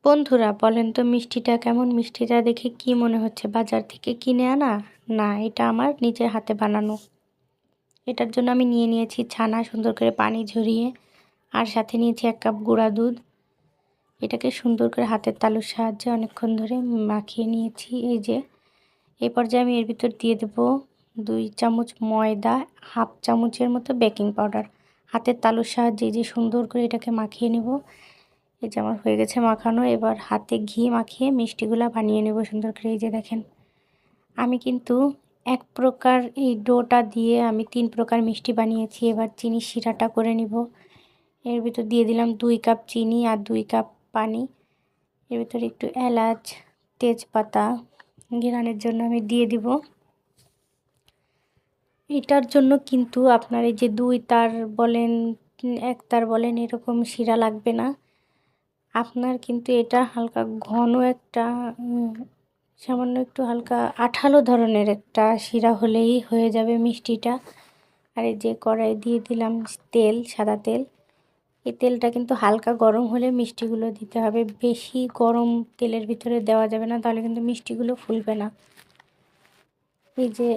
বন্ধুরা বলেন তো মিষ্টিটা কেমন? মিষ্টিটা দেখে কি মনে হচ্ছে বাজার থেকে কিনে আনা? না, এটা আমার নিজের হাতে বানানো। এটার জন্য আমি নিয়ে নিয়েছি ছানা, সুন্দর করে পানি ঝরিয়ে, আর সাথে নিয়েছি 1 কাপ গুঁড়া দুধ। এটাকে সুন্দর করে হাতের তালুর সাহায্যে অনেকক্ষণ ধরে মাখিয়ে নিয়েছি। এই যে এই পর্যায়ে আমি এর ভিতর দিয়ে দেব 2 চামচ ময়দা, হাফ চামচের মতো বেকিং পাউডার। হাতের তালুর সাহায্যে যে সুন্দর করে এটাকে মাখিয়ে নেব। এই যে আমার হয়ে গেছে মাখানো। এবার হাতে ঘি মাখিয়ে মিষ্টিগুলা বানিয়ে নেব সুন্দর করে। এই যে দেখেন, আমি কিন্তু এক প্রকার এই ডোটা দিয়ে আমি 3 প্রকার মিষ্টি বানিয়েছি। এবার চিনির শিরাটা করে নিব। এর ভিতর দিয়ে দিলাম 2 কাপ চিনি আর 2 কাপ পানি। এর ভিতরে একটু এলাচ, তেজপাতা ঘ্রাণের জন্য আমি দিয়ে দিব। এটার জন্য কিন্তু আপনার এই যে 2 তার বলেন, 1 তার বলেন, এরকম শিরা লাগবে না। আপনার কিন্তু এটা হালকা ঘন একটা সামান্য একটু হালকা আঠালো ধরনের একটা শিরা হলেই হয়ে যাবে মিষ্টিটা। আর এই যে কড়াই দিয়ে দিলাম তেল, সাদা তেল। এই তেলটা কিন্তু হালকা গরম হলে মিষ্টিগুলো দিতে হবে। বেশি গরম তেলের ভিতরে দেওয়া যাবে না, তাহলে কিন্তু মিষ্টিগুলো ফুলবে না। এই যে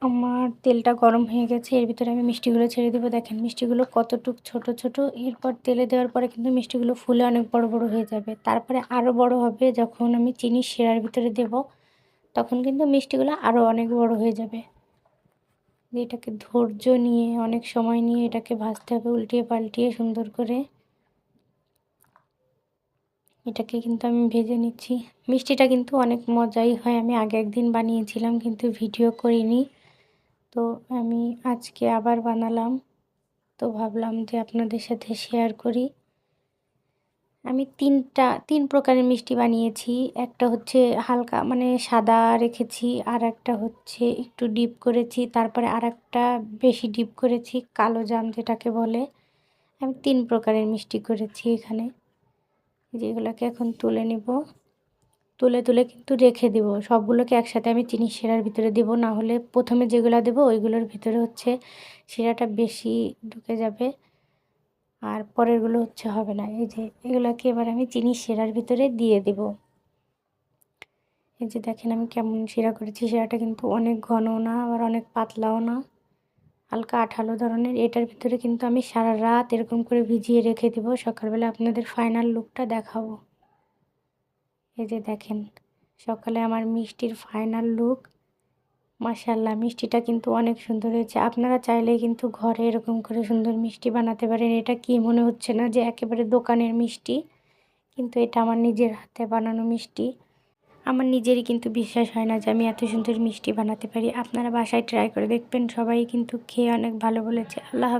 আমার তেলটা গরম হয়ে গেছে, এর ভিতরে আমি মিষ্টিগুলো ছেড়ে দেবো। দেখেন মিষ্টিগুলো কতটুক ছোট ছোট। এরপর তেলে দেওয়ার পরে কিন্তু মিষ্টিগুলো ফুলে অনেক বড় বড় হয়ে যাবে। তারপরে আরও বড় হবে যখন আমি চিনির শিরার ভিতরে দেব, তখন কিন্তু মিষ্টিগুলো আরও অনেক বড় হয়ে যাবে। এটাকে ধৈর্য নিয়ে অনেক সময় নিয়ে এটাকে ভাজতে হবে, উল্টিয়ে পাল্টিয়ে সুন্দর করে। এটাকে কিন্তু আমি ভেজে নিচ্ছি। মিষ্টিটা কিন্তু অনেক মজাই হয়। আমি আগে একদিন বানিয়েছিলাম কিন্তু ভিডিও করিনি, তো আমি আজকে আবার বানালাম। তো ভাবলাম যে আপনাদের সাথে শেয়ার করি। আমি 3 প্রকারের মিষ্টি বানিয়েছি। একটা হচ্ছে হালকা মানে সাদা রেখেছি, আর একটা হচ্ছে একটু ডিপ করেছি, তারপরে আর একটা বেশি ডিপ করেছি, কালো জাম যেটাকে বলে। আমি 3 প্রকারের মিষ্টি করেছি এখানে। যেগুলোকে এখন তুলে নেব। তুলে তুলে কিন্তু রেখে দেবো। সবগুলোকে একসাথে আমি চিনির শিরার ভিতরে দেবো, না হলে প্রথমে যেগুলো দেবো ওইগুলোর ভিতরে হচ্ছে শিরাটা বেশি ঢুকে যাবে, আর পরেরগুলো হচ্ছে হবে না। এই যে এগুলোকে এবার আমি চিনির শিরার ভিতরে দিয়ে দেব। এই যে দেখেন আমি কেমন শিরা করেছি। শিরাটা কিন্তু অনেক ঘনও না, আবার অনেক পাতলাও না, হালকা আঠালো ধরনের। এটার ভিতরে কিন্তু আমি সারা রাত এরকম করে ভিজিয়ে রেখে দেবো। সকালবেলা আপনাদের ফাইনাল লুকটা দেখাবো। এই যে দেখেন সকালে আমার মিষ্টির ফাইনাল লুক। মাশাআল্লাহ, মিষ্টিটা কিন্তু অনেক সুন্দর হয়েছে। আপনারা চাইলেই কিন্তু ঘরে এরকম করে সুন্দর মিষ্টি বানাতে পারেন। এটা কি মনে হচ্ছে না যে একেবারে দোকানের মিষ্টি, কিন্তু এটা আমার নিজের হাতে বানানো মিষ্টি। আমার নিজেরই কিন্তু বিশ্বাস হয় না যে আমি এত সুন্দর মিষ্টি বানাতে পারি। আপনারা বাসায় ট্রাই করে দেখবেন, সবাই কিন্তু খেয়ে অনেক ভালো বলেছে। আল্লাহ হাফেজ।